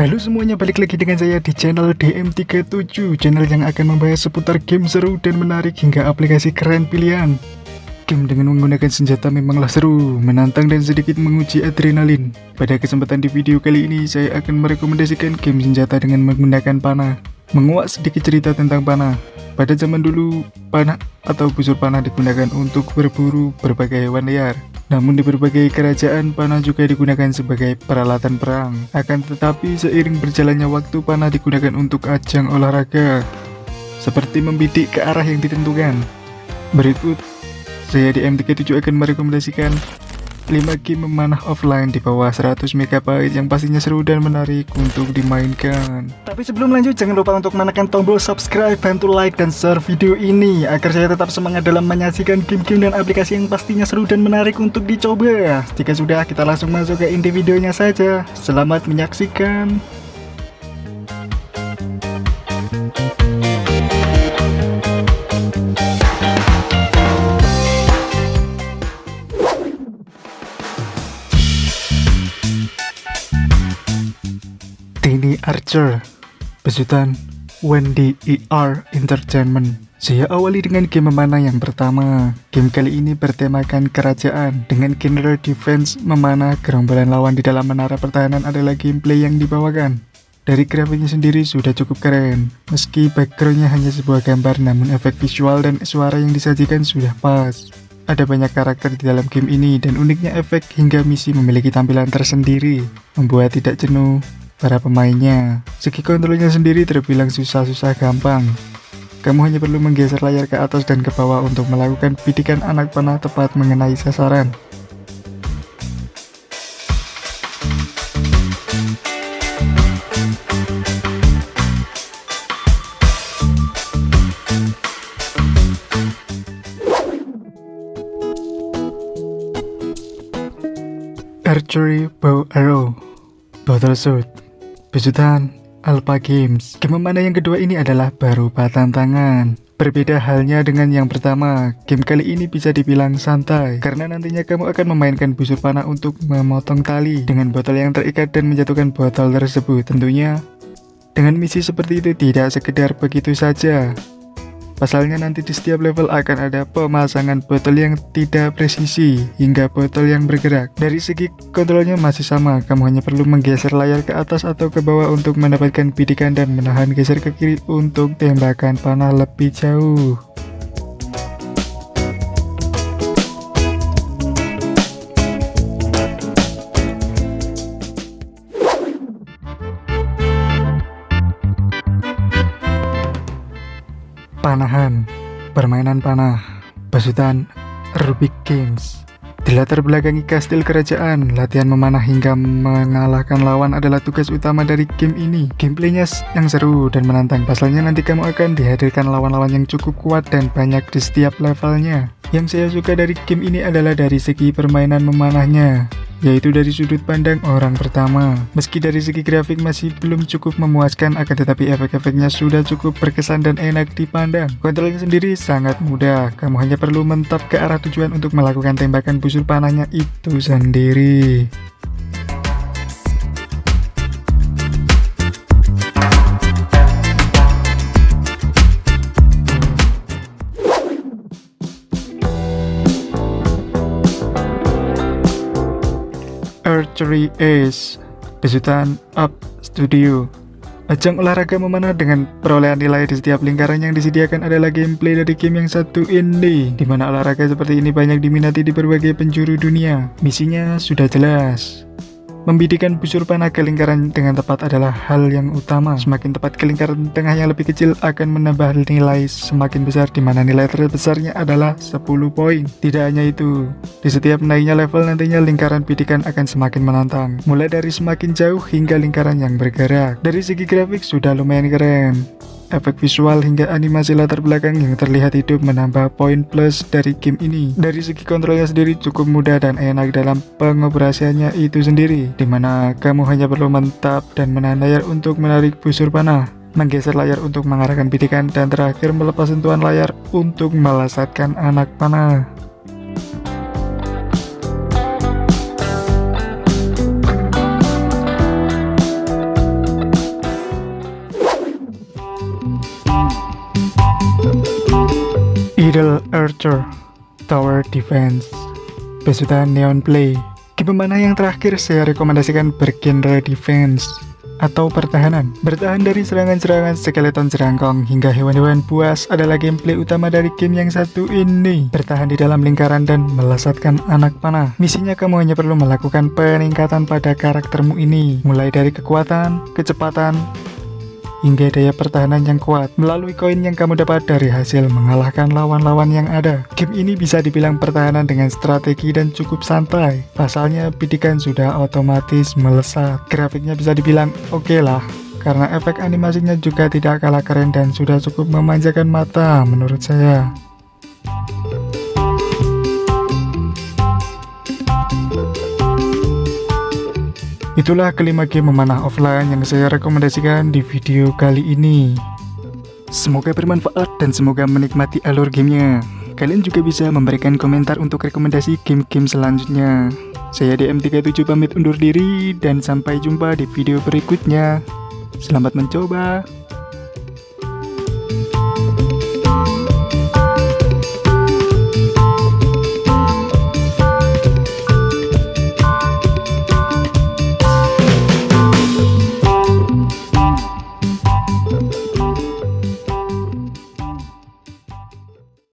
Halo semuanya, balik lagi dengan saya di channel DM37, channel yang akan membahas seputar game seru dan menarik hingga aplikasi keren pilihan. Game dengan menggunakan senjata memanglah seru, menantang dan sedikit menguji adrenalin. Pada kesempatan di video kali ini, saya akan merekomendasikan game senjata dengan menggunakan panah. Menguak sedikit cerita tentang panah. Pada zaman dulu, panah atau busur panah digunakan untuk berburu berbagai hewan liar. Namun di berbagai kerajaan, panah juga digunakan sebagai peralatan perang. Akan tetapi seiring berjalannya waktu, panah digunakan untuk ajang olahraga, seperti membidik ke arah yang ditentukan. Berikut, saya di M37 akan merekomendasikan 5 game memanah offline di bawah 100 MB yang pastinya seru dan menarik untuk dimainkan. Tapi sebelum lanjut, jangan lupa untuk menekan tombol subscribe, bantu like dan share video ini agar saya tetap semangat dalam menyajikan game-game dan aplikasi yang pastinya seru dan menarik untuk dicoba. Jika sudah, kita langsung masuk ke inti videonya saja. Selamat menyaksikan. Tiny Archer, besutan Wendy ER Entertainment. Saya awali dengan game memanah yang pertama. Game kali ini bertemakan kerajaan dengan genre defense memanah. Gerombolan lawan di dalam menara pertahanan adalah gameplay yang dibawakan. Dari grafiknya sendiri sudah cukup keren. Meski backgroundnya hanya sebuah gambar, namun efek visual dan suara yang disajikan sudah pas. Ada banyak karakter di dalam game ini dan uniknya efek hingga misi memiliki tampilan tersendiri, membuat tidak jenuh para pemainnya. Segi kontrolnya sendiri terbilang susah-susah gampang. Kamu hanya perlu menggeser layar ke atas dan ke bawah untuk melakukan bidikan anak panah tepat mengenai sasaran. Archery Bow Arrow Battleshoot, besutan Alpha Games. Game memanah yang kedua ini adalah berupa tantangan. Berbeda halnya dengan yang pertama, game kali ini bisa dibilang santai, karena nantinya kamu akan memainkan busur panah untuk memotong tali dengan botol yang terikat dan menjatuhkan botol tersebut. Tentunya, dengan misi seperti itu tidak sekedar begitu saja. Pasalnya nanti di setiap level akan ada pemasangan botol yang tidak presisi hingga botol yang bergerak. Dari segi kontrolnya masih sama, kamu hanya perlu menggeser layar ke atas atau ke bawah untuk mendapatkan bidikan dan menahan geser ke kiri untuk tembakan panah lebih jauh. Panahan, permainan panah, besutan Rubik Games. Dilatar belakangi kastil kerajaan, latihan memanah hingga mengalahkan lawan adalah tugas utama dari game ini. Gameplaynya yang seru dan menantang, pasalnya nanti kamu akan dihadirkan lawan-lawan yang cukup kuat dan banyak di setiap levelnya. Yang saya suka dari game ini adalah dari segi permainan memanahnya, yaitu dari sudut pandang orang pertama. Meski dari segi grafik masih belum cukup memuaskan, akan tetapi efek-efeknya sudah cukup berkesan dan enak dipandang. Kontrolnya sendiri sangat mudah, kamu hanya perlu mentap ke arah tujuan untuk melakukan tembakan busur panahnya itu sendiri. Archery Ace, besutan Up Studio. Ajang olahraga memanah dengan perolehan nilai di setiap lingkaran yang disediakan adalah gameplay dari game yang satu ini, di mana olahraga seperti ini banyak diminati di berbagai penjuru dunia. Misinya sudah jelas. Membidikan busur panah ke lingkaran dengan tepat adalah hal yang utama. Semakin tepat ke lingkaran tengah yang lebih kecil akan menambah nilai semakin besar, di mana nilai terbesarnya adalah 10 poin. Tidak hanya itu, di setiap naiknya level nantinya lingkaran bidikan akan semakin menantang, mulai dari semakin jauh hingga lingkaran yang bergerak. Dari segi grafik sudah lumayan keren. Efek visual hingga animasi latar belakang yang terlihat hidup menambah poin plus dari game ini. Dari segi kontrolnya sendiri cukup mudah dan enak dalam pengoperasiannya itu sendiri, dimana kamu hanya perlu mentap dan menahan layar untuk menarik busur panah, menggeser layar untuk mengarahkan bidikan, dan terakhir melepas sentuhan layar untuk melesatkan anak panah. Archer Tower Defense besutan Neon Play. Game mana yang terakhir saya rekomendasikan bergenre defense atau pertahanan. Bertahan dari serangan-serangan skeleton jerangkong hingga hewan-hewan buas adalah gameplay utama dari game yang satu ini. Bertahan di dalam lingkaran dan melesatkan anak panah. Misinya kamu hanya perlu melakukan peningkatan pada karaktermu ini, mulai dari kekuatan, kecepatan, hingga daya pertahanan yang kuat melalui koin yang kamu dapat dari hasil mengalahkan lawan-lawan yang ada. Game ini bisa dibilang pertahanan dengan strategi dan cukup santai. Pasalnya bidikan sudah otomatis melesat. Grafiknya bisa dibilang oke lah, karena efek animasinya juga tidak kalah keren dan sudah cukup memanjakan mata menurut saya. Itulah kelima game memanah offline yang saya rekomendasikan di video kali ini. Semoga bermanfaat dan semoga menikmati alur gamenya. Kalian juga bisa memberikan komentar untuk rekomendasi game-game selanjutnya. Saya DM37 pamit undur diri dan sampai jumpa di video berikutnya. Selamat mencoba.